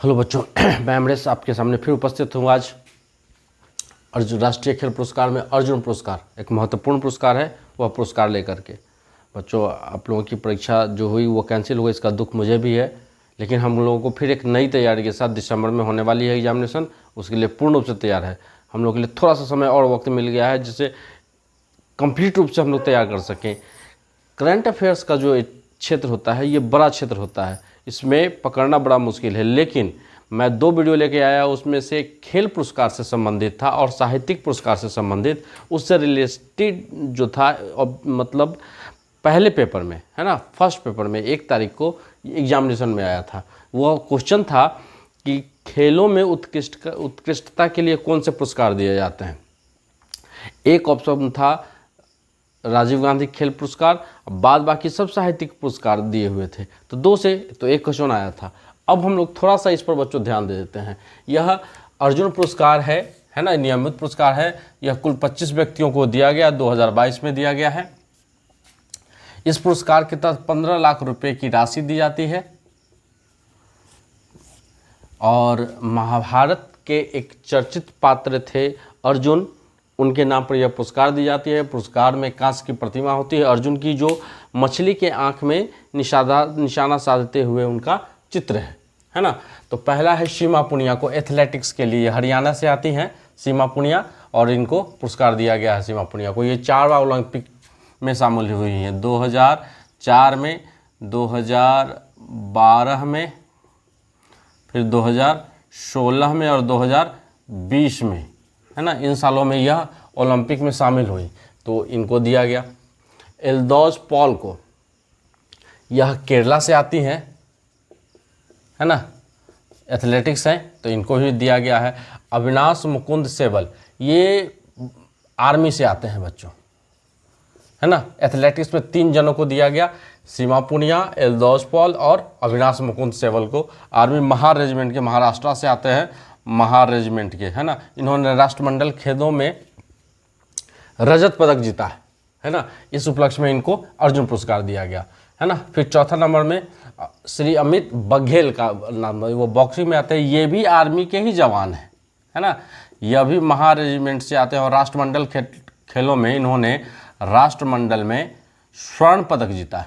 Hello बच्चों, मैं अमरेश आपके सामने फिर उपस्थित हूँ आज। अर्जुन राष्ट्रीय खेल पुरस्कार में अर्जुन पुरस्कार एक महत्वपूर्ण पुरस्कार है, वह पुरस्कार लेकर के बच्चों आप लोगों की परीक्षा जो हुई वो कैंसिल हुई, इसका दुख मुझे भी है। लेकिन हम लोगों को फिर एक नई तैयारी के साथ दिसंबर में होने वाली है एग्जामिनेशन, उसके लिए पूर्ण रूप से तैयार है। हम लोग के लिए थोड़ा सा समय और वक्त मिल गया है जिससे कंप्लीट रूप से हम लोग तैयार कर सकें। करंट अफेयर्स का जो क्षेत्र होता है ये बड़ा क्षेत्र होता है, इसमें पकड़ना बड़ा मुश्किल है। लेकिन मैं 2 वीडियो लेके आया, उसमें से खेल पुरस्कार से संबंधित था और साहित्यिक पुरस्कार से संबंधित, उससे रिलेटेड जो था। और मतलब पहले पेपर में है ना, फर्स्ट पेपर में 1 तारीख को एग्जामिनेशन में आया था। वह क्वेश्चन था कि खेलों में उत्कृष्टता के लिए कौन से पुरस्कार दिए जाते हैं। एक ऑप्शन था राजीव गांधी खेल पुरस्कार, बाद बाकी सब साहित्यिक पुरस्कार दिए हुए थे। तो 2 से तो 1 क्वेश्चन आया था। अब हम लोग थोड़ा सा इस पर बच्चों ध्यान दे देते हैं। यह अर्जुन पुरस्कार है ना, नियमित पुरस्कार है। यह कुल 25 व्यक्तियों को दिया गया, 2022 में दिया गया है। इस पुरस्कार के तहत 15 लाख रुपए की राशि दी जाती है और महाभारत के एक चर्चित पात्र थे अर्जुन, उनके नाम पर यह पुरस्कार दी जाती है। पुरस्कार में कांस्य की प्रतिमा होती है अर्जुन की, जो मछली के आंख में निशाना साधते हुए उनका चित्र है ना। तो पहला है सीमा पुनिया को, एथलेटिक्स के लिए हरियाणा से आती हैं सीमा पुनिया, और इनको पुरस्कार दिया गया है सीमा पुनिया को। ये 4 बार ओलंपिक में शामिल हुई हैं, 2004 में, 2012 में, फिर 2016 में और 2020 में, है ना। इन सालों में यह ओलंपिक में शामिल हुई, तो इनको दिया गया। एल्दोज पॉल को, यह केरला से आती हैं, है ना, एथलेटिक्स हैं, तो इनको भी दिया गया है। अविनाश मुकुंद सेबल, ये आर्मी से आते हैं बच्चों, है ना। एथलेटिक्स में 3 जनों को दिया गया, सीमा पुनिया, एल्दोज पॉल और अविनाश मुकुंद सेबल को। आर्मी महार रेजिमेंट के, महाराष्ट्र से आते हैं महार रेजिमेंट के, है ना। इन्होंने राष्ट्रमंडल खेलों में रजत पदक जीता है ना। इस उपलक्ष्य में इनको अर्जुन पुरस्कार दिया गया, है ना। फिर चौथा नंबर में श्री अमित बघेल का नाम, वो बॉक्सिंग में आते हैं, ये भी आर्मी के ही जवान हैं, है ना। यह भी महार रेजिमेंट से आते हैं और राष्ट्रमंडल खेलों में इन्होंने राष्ट्रमंडल में स्वर्ण पदक जीता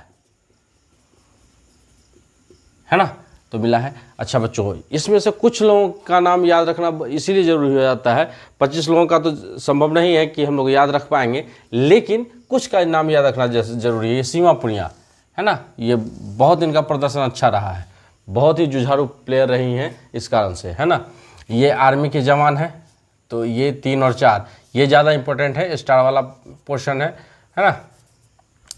है ना। तो मिला है। अच्छा बच्चों, इसमें से कुछ लोगों का नाम याद रखना इसीलिए जरूरी हो जाता है। 25 लोगों का तो संभव नहीं है कि हम लोग याद रख पाएंगे, लेकिन कुछ का नाम याद रखना जरूरी है। सीमा पुनिया, है ना, ये बहुत इनका प्रदर्शन अच्छा रहा है, बहुत ही जुझारू प्लेयर रही हैं इस कारण से, है ना। ये आर्मी के जवान हैं, तो ये 3 और 4 ये ज़्यादा इंपॉर्टेंट है, स्टार वाला पोर्शन है ना,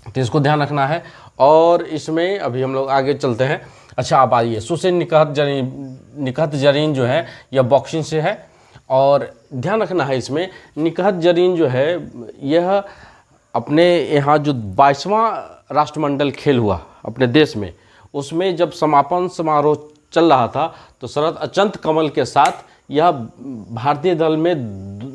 तो इसको ध्यान रखना है। और इसमें अभी हम लोग आगे चलते हैं। अच्छा आप आइए, सुशील निकहत जरीन जो है यह बॉक्सिंग से है, और ध्यान रखना है इसमें निकहत जरीन जो है यह अपने यहाँ जो 22वां राष्ट्रमंडल खेल हुआ अपने देश में, उसमें जब समापन समारोह चल रहा था तो शरद अचंत कमल के साथ यह भारतीय दल में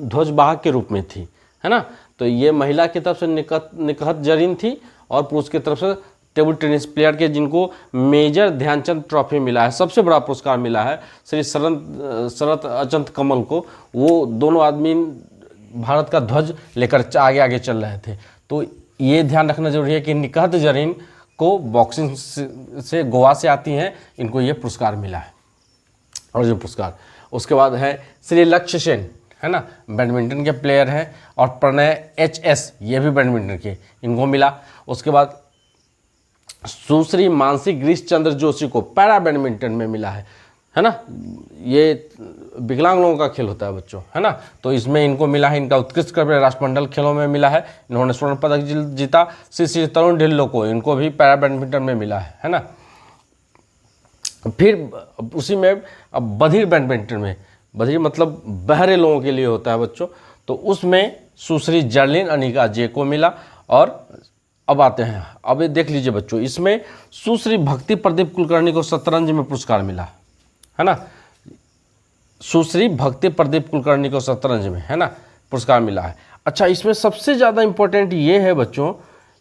ध्वजवाहक के रूप में थी, है ना। तो ये महिला की तरफ से निकहत जरीन थी और पुरुष की तरफ से टेबल टेनिस प्लेयर के, जिनको मेजर ध्यानचंद ट्रॉफी मिला है, सबसे बड़ा पुरस्कार मिला है श्री शरद अचंत कमल को। वो दोनों आदमी भारत का ध्वज लेकर आगे आगे चल रहे थे। तो ये ध्यान रखना जरूरी है कि निकहत जरीन को बॉक्सिंग से गोवा से आती हैं, इनको ये पुरस्कार मिला है, अर्जुन पुरस्कार। उसके बाद है श्री लक्ष्य सेन, है ना, बैडमिंटन के प्लेयर हैं, और प्रणय HS ये भी बैडमिंटन के, इनको मिला। उसके बाद सुश्री मानसी गिरीश चंद्र जोशी को पैरा बैडमिंटन में मिला है ना। ये विकलांग लोगों का खेल होता है बच्चों, है ना, तो इसमें इनको मिला है। इनका उत्कृष्ट कार्य राष्ट्रमंडल खेलों में मिला है, इन्होंने स्वर्ण पदक जीता। श्री तरुण ढिल्लो को, इनको भी पैरा बैडमिंटन में मिला है ना। फिर उसी में बधिर बैडमिंटन में, बधिर मतलब बहरे लोगों के लिए होता है बच्चों, तो उसमें सुश्री जर्लिन अनिका जे को मिला। और अब आते हैं, अब ये देख लीजिए बच्चों, इसमें सुश्री भक्ति प्रदीप कुलकर्णी को शतरंज में पुरस्कार मिला है ना। सुश्री भक्ति प्रदीप कुलकर्णी को शतरंज में, है ना, पुरस्कार मिला है। अच्छा, इसमें सबसे ज़्यादा इंपॉर्टेंट ये है बच्चों,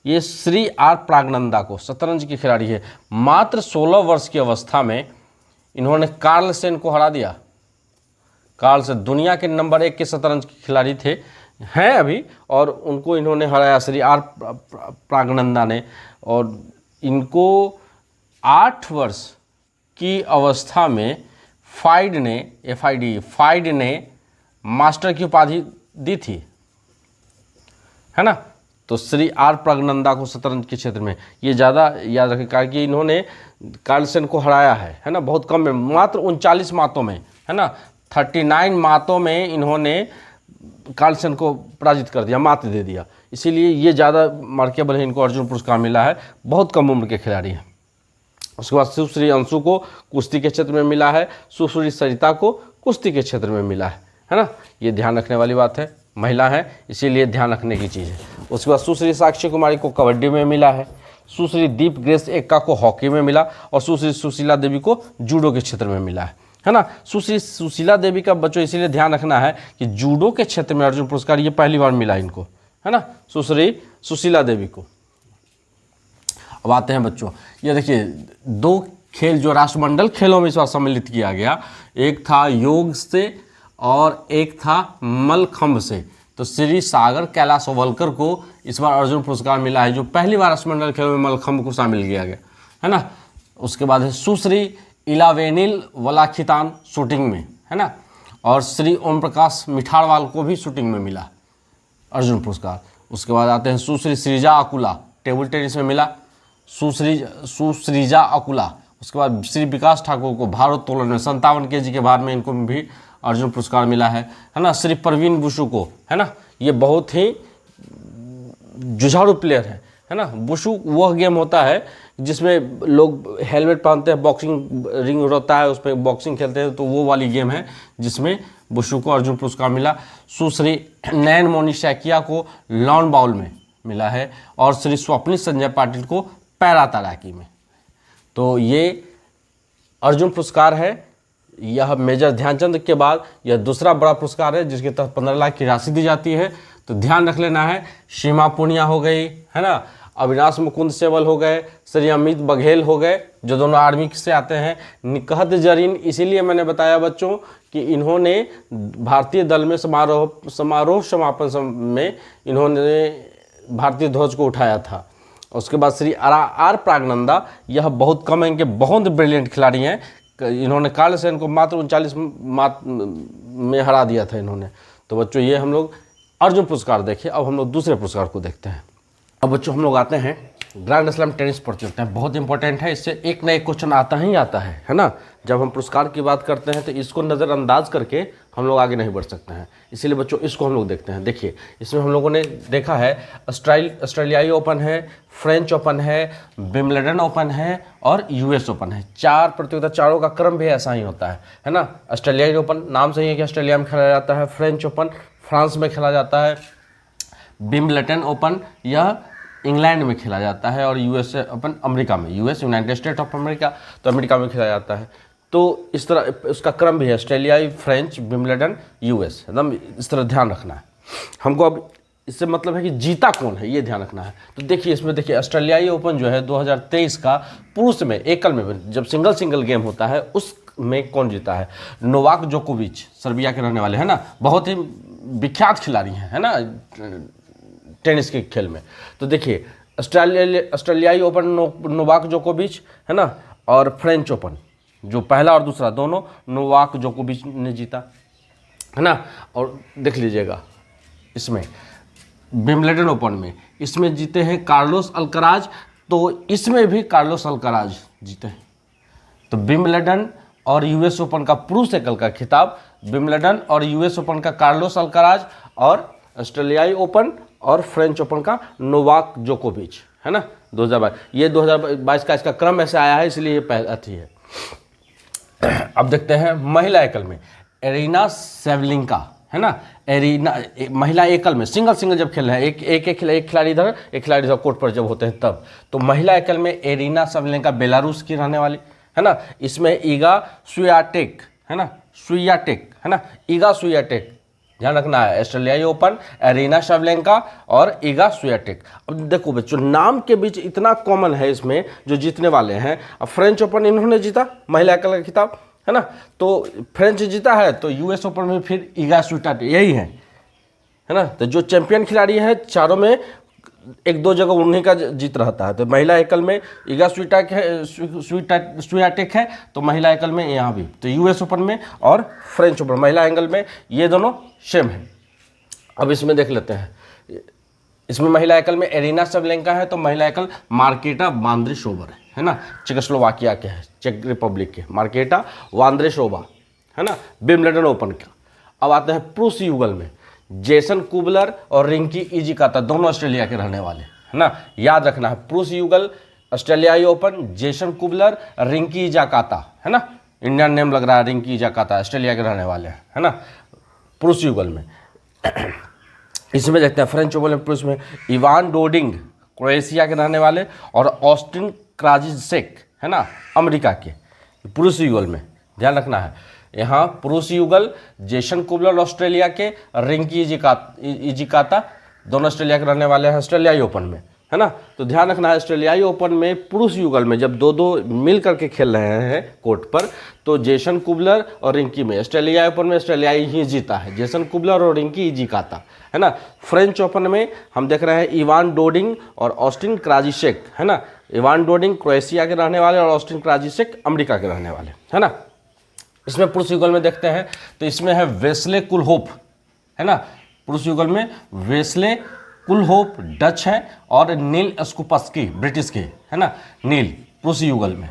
ये श्री आर प्रागनंदा को, शतरंज की खिलाड़ी है, मात्र 16 वर्ष की अवस्था में इन्होंने कार्लसेन को हरा दिया। कार्लसेन दुनिया के नंबर 1 के शतरंज खिलाड़ी थे, हैं अभी, और उनको इन्होंने हराया श्री आर प्रागनंदा ने। और इनको 8 वर्ष की अवस्था में फाइड ने मास्टर की उपाधि दी थी, है ना। तो श्री आर प्रागनंदा को शतरंज के क्षेत्र में ये ज़्यादा याद रखें कि इन्होंने कार्लसेन को हराया है ना, बहुत कम में, मात्र 39 मातों में, है ना, 39 मातों में इन्होंने कार्लसेन को पराजित कर दिया, मात दे दिया। इसीलिए ये ज़्यादा मार्केबल है, इनको अर्जुन पुरस्कार मिला है, बहुत कम उम्र के खिलाड़ी हैं। उसके बाद सुश्री अंशु को कुश्ती के क्षेत्र में मिला है, सुश्री सरिता को कुश्ती के क्षेत्र में मिला है ना। ये ध्यान रखने वाली बात है, महिला है इसीलिए ध्यान रखने की चीज़ है। उसके बाद सुश्री साक्षी कुमारी को कबड्डी में मिला है, सुश्री दीप ग्रेस एक्का को हॉकी में मिला, और सुश्री सुशीला देवी को जूडो के क्षेत्र में मिला है ना। सुश्री सुशीला देवी का बच्चों इसीलिए ध्यान रखना है कि जूडो के क्षेत्र में अर्जुन पुरस्कार ये पहली बार मिला इनको, है ना, सुश्री सुशीला देवी को। अब आते हैं बच्चों, ये देखिए 2 खेल जो राष्ट्रमंडल खेलों में इस बार सम्मिलित किया गया, एक था योग से और एक था मल्लखंभ से। तो श्री सागर कैलाश ओवलकर को इस बार अर्जुन पुरस्कार मिला है, जो पहली बार राष्ट्रमंडल खेलों में मल्लखंभ को शामिल किया गया, है ना। उसके बाद है सुश्री इलावेनिल वलाखितान शूटिंग में, है ना, और श्री ओम प्रकाश मिठाड़वाल को भी शूटिंग में मिला अर्जुन पुरस्कार। उसके बाद आते हैं सुश्री श्रीजा अकुला, टेबल टेनिस में मिला सुश्रीजा अकुला। उसके बाद श्री विकास ठाकुर को भारोत्तोलन में 57 kg के भार में इनको भी अर्जुन पुरस्कार मिला है ना। श्री प्रवीण बुशु को, है ना, ये बहुत ही जुझारू प्लेयर है ना। बुशु वह गेम होता है जिसमें लोग हेलमेट पहनते हैं, बॉक्सिंग रिंग होता है, उस पर बॉक्सिंग खेलते हैं, तो वो वाली गेम है जिसमें बुशु को अर्जुन पुरस्कार मिला। सुश्री नयन मोनी सैकिया को लॉन बाउल में मिला है, और श्री स्वप्निल संजय पाटिल को पैरा तैराकी में। तो ये अर्जुन पुरस्कार है, यह मेजर ध्यानचंद के बाद यह दूसरा बड़ा पुरस्कार है जिसके तहत 15 लाख की राशि दी जाती है। तो ध्यान रख लेना है, सीमा पुनिया हो गई, है ना, अविनाश मुकुंद सेवल हो गए, श्री अमित बघेल हो गए, जो दोनों आर्मी से आते हैं। निकहत जरीन इसीलिए मैंने बताया बच्चों कि इन्होंने भारतीय दल में समारोह समापन में इन्होंने भारतीय ध्वज को उठाया था। उसके बाद श्री आर प्रागनंदा, यह बहुत कम है, इनके बहुत ब्रिलियंट खिलाड़ी हैं। इन्होंने कार्लसेन को मात्र 39 मात में हरा दिया था इन्होंने। तो बच्चों ये हम लोग अर्जुन पुरस्कार देखे। अब हम लोग दूसरे पुरस्कार को देखते हैं। अब बच्चों हम लोग आते हैं ग्रैंड स्लैम टेनिस प्रतियोगिता, बहुत इंपॉर्टेंट है, इससे एक ना एक क्वेश्चन आता ही आता है ना। जब हम पुरस्कार की बात करते हैं तो इसको नज़रअंदाज करके हम लोग आगे नहीं बढ़ सकते हैं, इसीलिए बच्चों इसको हम लोग देखते हैं। देखिए इसमें हम लोगों ने देखा है ऑस्ट्रेलियाई ओपन है, फ्रेंच ओपन है, विंबलडन ओपन है और यूएस ओपन है। 4 प्रतियोगिता, चारों का क्रम भी ऐसा ही होता है ना। ऑस्ट्रेलियाई ओपन नाम से ही है कि ऑस्ट्रेलिया में खेला जाता है, फ्रेंच ओपन फ्रांस में खेला जाता है, विंबलडन ओपन यह इंग्लैंड में खेला जाता है, और यूएस ओपन अमेरिका में, US United state of America, तो अमेरिका में खेला जाता है। तो इस तरह उसका क्रम भी है, ऑस्ट्रेलियाई, फ्रेंच, विंबलडन, यूएस, एकदम इस तरह ध्यान रखना है हमको। अब इससे मतलब है कि जीता कौन है ये ध्यान रखना है। तो देखिए इसमें देखिए ऑस्ट्रेलियाई ओपन जो है 2023 का पुरुष में एकल में जब सिंगल गेम होता है उसमें कौन जीता है? नोवाक जोकोविच, सर्बिया के रहने वाले हैं ना, बहुत ही विख्यात खिलाड़ी हैं, है ना, टेनिस के खेल में। तो देखिए ऑस्ट्रेलियाई ओपन नोवाक जोकोविच, है ना, और फ्रेंच ओपन जो पहला और दूसरा दोनों नोवाक जोकोविच ने जीता, है ना। और देख लीजिएगा इसमें विंबलडन ओपन में इसमें जीते हैं कार्लोस अल्कराज, तो इसमें भी कार्लोस अल्कराज जीते हैं। तो विंबलडन और यूएस ओपन का पुरुष एकल का खिताब विंबलडन और यूएस ओपन का कार्लोस अल्कराज, और ऑस्ट्रेलियाई ओपन और फ्रेंच ओपन का नोवाक जोकोविच, है ना, 2022। ये 2022 का इसका क्रम ऐसे आया है, इसलिए ये पहला अथी है। अब देखते हैं महिला एकल में एरिना सेवलिंका, है ना, एरिना महिला एकल में सिंगल जब खेल रहे हैं, एक खिलाड़ी इधर एक खिलाड़ी इधर कोर्ट पर जब होते हैं तब। तो महिला एकल में एरिना सेवलिंका बेलारूस की रहने वाली, है ना। इसमें ईगा स्वियाटेक, है ना, ईगा स्वियाटेक ध्यान रखना है, ऑस्ट्रेलियाई ओपन, एरिना शैवलेंका और इगा स्वियाटेक। अब देखो बच्चों, नाम के बीच इतना कॉमन है इसमें जो जीतने वाले हैं। अब फ्रेंच ओपन इन्होंने जीता, महिला एकल का खिताब, है ना, तो फ्रेंच जीता है, तो यूएस ओपन में फिर इगा स्वियाटेक यही है ना। तो जो चैंपियन खिलाड़ी है चारों में एक दो जगह उन्हीं का जीत रहता है। तो महिला एकल में इगा स्वियाटेक है, स्वियाटेक है, तो महिला एकल में यहाँ भी, तो यूएस ओपन में और फ्रेंच ओपन महिला एंगल में ये दोनों सेम है। अब इसमें देख लेते हैं, इसमें महिला एकल में एरिना शैवलेंका है, तो महिला एकल मार्केटा वांद्रेशोवा है ना, चेकोस्लोवाकिया के है, चेक रिपब्लिक के मार्केटा वांद्रेशोवा है ना, विंबलडन ओपन का। अब आते हैं पुरुष युगल में, जेसन कुबलर और रिंकी इजिकाता, दोनों ऑस्ट्रेलिया के रहने वाले, है ना, याद रखना है। पुरुष युगल ऑस्ट्रेलियाई ओपन, जेसन कुबलर, रिंकी इजाकाता, है ना, इंडियन नेम लग रहा है, रिंकी इजाकाता ऑस्ट्रेलिया के रहने वाले हैं, है ना, पुरुष युगल में। इसमें देखते हैं फ्रेंच ओपन में पुरुष में इवान डोडिंग क्रोएशिया के रहने वाले और ऑस्टिन क्राजिसेक, है ना, अमेरिका के, पुरुष युगल में ध्यान रखना है। यहाँ पुरुष युगल जेसन कुबलर ऑस्ट्रेलिया के, रिंकी इजिकाता दोनों ऑस्ट्रेलिया के रहने वाले हैं ऑस्ट्रेलियाई ओपन में, है ना। तो ध्यान रखना है, ऑस्ट्रेलियाई ओपन में पुरुष युगल में जब दो दो मिल करके खेल रहे हैं कोर्ट पर, तो जेसन कुबलर और रिंकी में, ऑस्ट्रेलियाई ओपन में ऑस्ट्रेलियाई ही जीता है, जेसन कुबलर और रिंकी इजिकाता, है ना। फ्रेंच ओपन में हम देख रहे हैं इवान डोडिंग और ऑस्टिन क्राजिसेक, है ना, इवान डोडिंग क्रोएशिया के रहने वाले और ऑस्टिन क्राजिसेक अमेरिका के रहने वाले, है ना। इसमें पुरुष युगल में देखते हैं, तो इसमें है वेस्ले कुलहोफ, है ना, पुरुष युगल में वेस्ले कुलहोफ डच है और नील स्कुपस्की ब्रिटिश के, है ना, नील पुरुष युगल में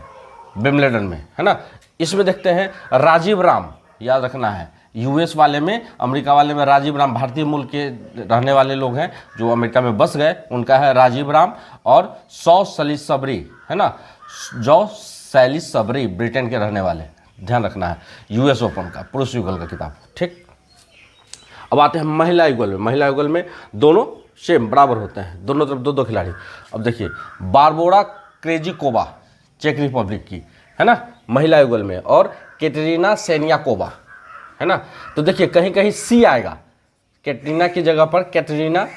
विंबलडन में, है ना। इसमें देखते हैं राजीव राम, याद रखना है, यूएस वाले में, अमेरिका वाले में राजीव राम, भारतीय मूल के रहने वाले लोग हैं जो अमेरिका में बस गए, उनका है राजीव राम, और जॉ सैलिसबरी, है ना, जॉ सैलिसबरी ब्रिटेन के रहने वाले, ध्यान रखना है, यूएस ओपन का पुरुष युगल का खिताब, ठीक। अब आते हैं महिला युगल में, महिला युगल में दोनों सेम बराबर होते हैं, दोनों तरफ दो दो खिलाड़ी। अब देखिए बारबोरा क्रेजिकोवा चेक रिपब्लिक की, है ना, महिला युगल में, और कैटरीना सेनियाकोवा, है ना। तो देखिए कहीं कहीं सी आएगा, कैटरीना की जगह पर कैटरीना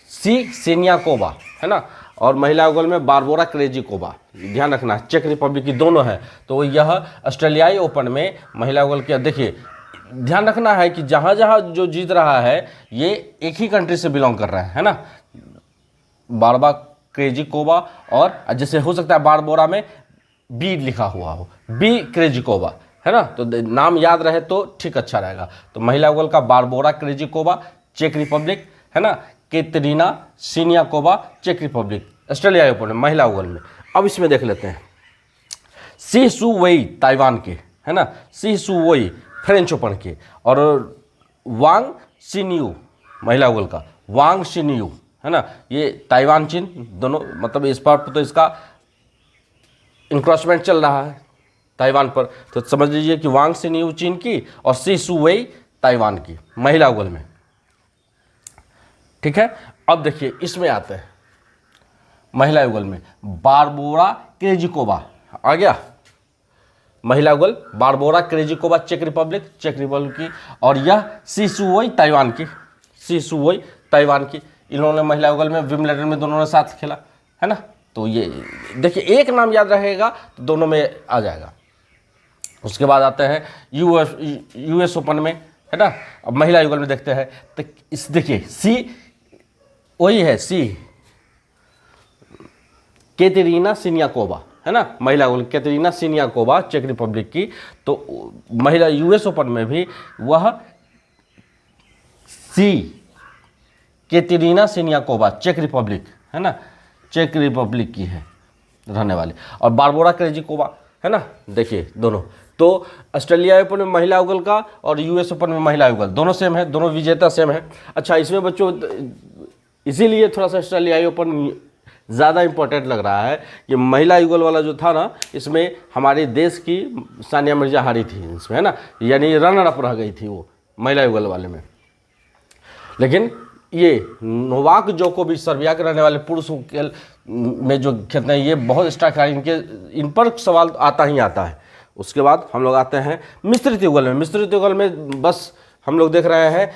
सेनियाकोवा, है ना, और महिला युगल में बारबोरा क्रेजिकोवा, ध्यान रखना, चेक रिपब्लिक की दोनों है। तो यह ऑस्ट्रेलियाई ओपन में महिला युगल के, देखिए ध्यान रखना है कि जहाँ जहाँ जो जीत रहा है ये एक ही कंट्री से बिलोंग कर रहा है ना, बारबा क्रेजिकोवा, और जैसे हो सकता है बारबोरा में बी लिखा हुआ हो, बी क्रेजिकोवा, है ना, तो नाम याद रहे तो ठीक, अच्छा रहेगा। तो महिला युगल का बारबोरा क्रेजिकोवा चेक रिपब्लिक, है ना, कैटरीना सेनियाकोवा चेक रिपब्लिक, ऑस्ट्रेलिया ओपन में महिला युगल में। अब इसमें देख लेते हैं सी सू वई ताइवान के, है ना, सी सू वई फ्रेंच ओपन के, और वांग शिन्यू महिला युगल का, वांग शिन्यू, है ना, ये ताइवान चीन दोनों, मतलब इस पर तो इसका इंक्रोचमेंट चल रहा है ताइवान पर, तो समझ लीजिए कि वांग शिन्यू चीन की और सी सू वई ताइवान की महिला युगल में, ठीक है। अब देखिए इसमें आते हैं महिला युगल में बारबोरा क्रेजिकोवा आ गया, महिला युगल बारबोरा क्रेजिकोवा चेक रिपब्लिक की, और यह सी सू वई ताइवान की, सी सू वई ताइवान की, इन्होंने महिला युगल में विंबलडन में दोनों ने साथ खेला, है ना। तो ये देखिए एक नाम याद रहेगा तो दोनों में आ जाएगा। उसके बाद आते हैं यूएस ओपन में, है ना। अब महिला युगल में देखते हैं, तो इस देखिए सी वही है, सी कैटरीना सेनियाकोवा, है ना, महिला युगल कैटरीना सेनियाकोवा चेक रिपब्लिक की। तो महिला यूएस ओपन में भी वह सी कैटरीना सेनियाकोवा चेक रिपब्लिक, है ना, चेक रिपब्लिक की है रहने वाली, और बारबोरा क्रेजिकोवा, है ना। देखिए दोनों, तो ऑस्ट्रेलिया ओपन में महिला युगल का और यूएस ओपन में महिला युगल दोनों सेम है, दोनों विजेता सेम है। अच्छा, इसमें बच्चों इसीलिए थोड़ा सा ऑस्ट्रेलिया ओपन ज़्यादा इम्पोर्टेंट लग रहा है कि महिला युगल वाला जो था ना, इसमें हमारे देश की सानिया मिर्जा हारी थी इसमें, है ना, यानी रनर अप रह गई थी वो महिला युगल वाले में। लेकिन ये नोवाक जोकोविच सर्बिया के रहने वाले पुरुष में जो खेलते हैं, ये बहुत स्ट्राइक है, इन पर सवाल आता ही आता है। उसके बाद हम लोग आते हैं मिश्रित युगल में। मिश्रित युगल में बस हम लोग देख रहे हैं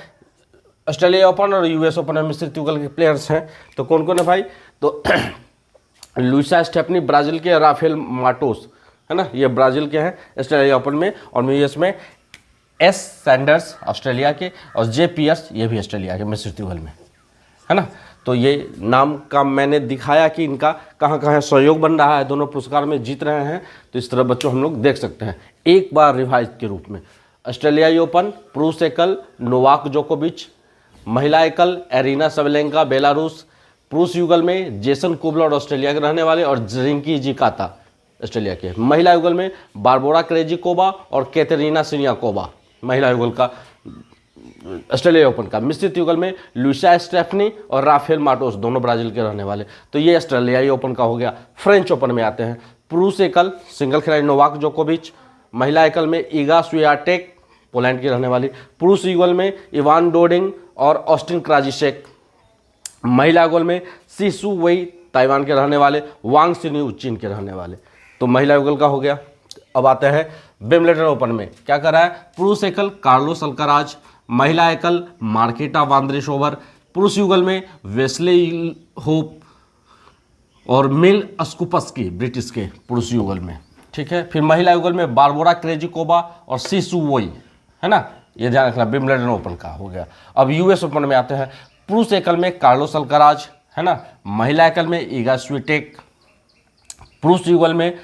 ऑस्ट्रेलिया ओपन और यूएस ओपन में मिश्रित युगल के प्लेयर्स हैं। तो कौन कौन है भाई? तो लुइसा स्टेफनी ब्राज़ील के, राफेल माटोस है ना, ये ब्राज़ील के हैं ऑस्ट्रेलिया ओपन में, और यूएस में एस सैंडर्स ऑस्ट्रेलिया के, और जे पियर्स ये भी ऑस्ट्रेलिया के मिश्रित युगल में, है ना। तो ये नाम का मैंने दिखाया कि इनका कहाँ कहाँ सहयोग बन रहा है, दोनों पुरस्कार में जीत रहे हैं। तो इस तरह बच्चों हम लोग देख सकते हैं। एक बार रिवाइज के रूप में, ऑस्ट्रेलियाई ओपन पुरुष एकल नोवाक जोकोविच, महिला एकल एरिना सबलेंका बेलारूस, पुरुष युगल में जेसन कुबलर ऑस्ट्रेलिया के रहने वाले और जिंकी जिकाता ऑस्ट्रेलिया के, महिला युगल में बारबोरा क्रेजिकोवा और कैथरीना सिनियाकोवा महिला युगल का ऑस्ट्रेलिया ओपन का, मिश्रित युगल में लुइसा स्टेफनी और राफेल माटोस दोनों ब्राज़ील के रहने वाले। तो ये ऑस्ट्रेलियाई ओपन का हो गया। फ्रेंच ओपन में आते हैं, पुरुष एकल सिंगल खिलाड़ी नोवाक जोकोविच, महिला एकल में ईगा स्वियाटेक पोलैंड की रहने वाली, पुरुष युगल में इवान डोडिंग और ऑस्टिन क्राजिशेक, महिला युगल में सीसू वई ताइवान के रहने वाले, वांग सिन्यू चीन के रहने वाले। तो महिला युगल का हो गया। अब आते हैं विंबलडन ओपन में क्या कर रहा है, पुरुष एकल कार्लोस अल्काराज, महिला एकल मार्केटा वांद्रेशोवर, पुरुष युगल में वेस्ले होप और मिल अस्कुपस्की ब्रिटिश के पुरुष युगल में, ठीक है। फिर महिला युगल में बारबोरा क्रेजिकोवा और सीसू वोई, है ना, ये ध्यान रखना। विंबलडन ओपन का हो गया। अब यूएस ओपन में आते हैं, पुरुष एकल में कार्लोस अल्काराज, है ना, महिला एकल में ईगा स्वियाटेक, पुरुष युगल में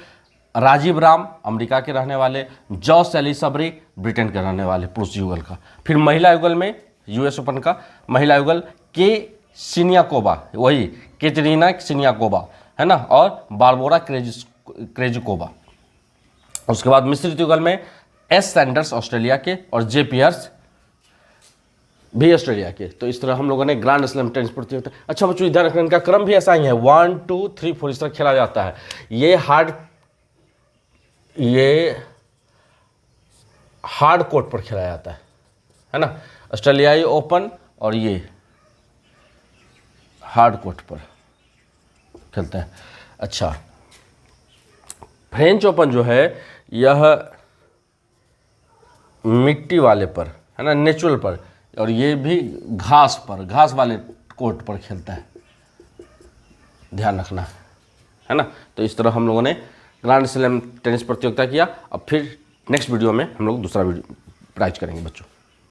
राजीव राम अमेरिका के रहने वाले, जॉस एलिसब्री ब्रिटेन के रहने वाले पुरुष युगल का। फिर महिला युगल में यूएस ओपन का महिला युगल के सिनियाकोवा, वही कैटरीना सिनियाकोवा, है ना, और बारबोरा क्रेजिकोवा। उसके बाद मिश्रित युगल में एस सैंडर्स ऑस्ट्रेलिया के और जे पियर्स भी ऑस्ट्रेलिया के। तो इस तरह हम लोगों ने ग्रैंड स्लैम टेनिस प्रतियोगिता। अच्छा बच्चों, इधर रखने का क्रम भी ऐसा ही है, 1 2 3 4 इस तरह खेला जाता है। ये हार्ड कोर्ट पर खेला जाता है ना, ऑस्ट्रेलियाई ओपन और ये हार्ड कोर्ट पर खेलते हैं। अच्छा, फ्रेंच ओपन जो है यह मिट्टी वाले पर, है ना, नेचुरल पर, और ये भी घास पर, घास वाले कोर्ट पर खेलता है, ध्यान रखना, है ना। तो इस तरह हम लोगों ने ग्रैंड स्लैम टेनिस प्रतियोगिता किया। अब फिर नेक्स्ट वीडियो में हम लोग दूसरा वीडियो प्राइज करेंगे बच्चों।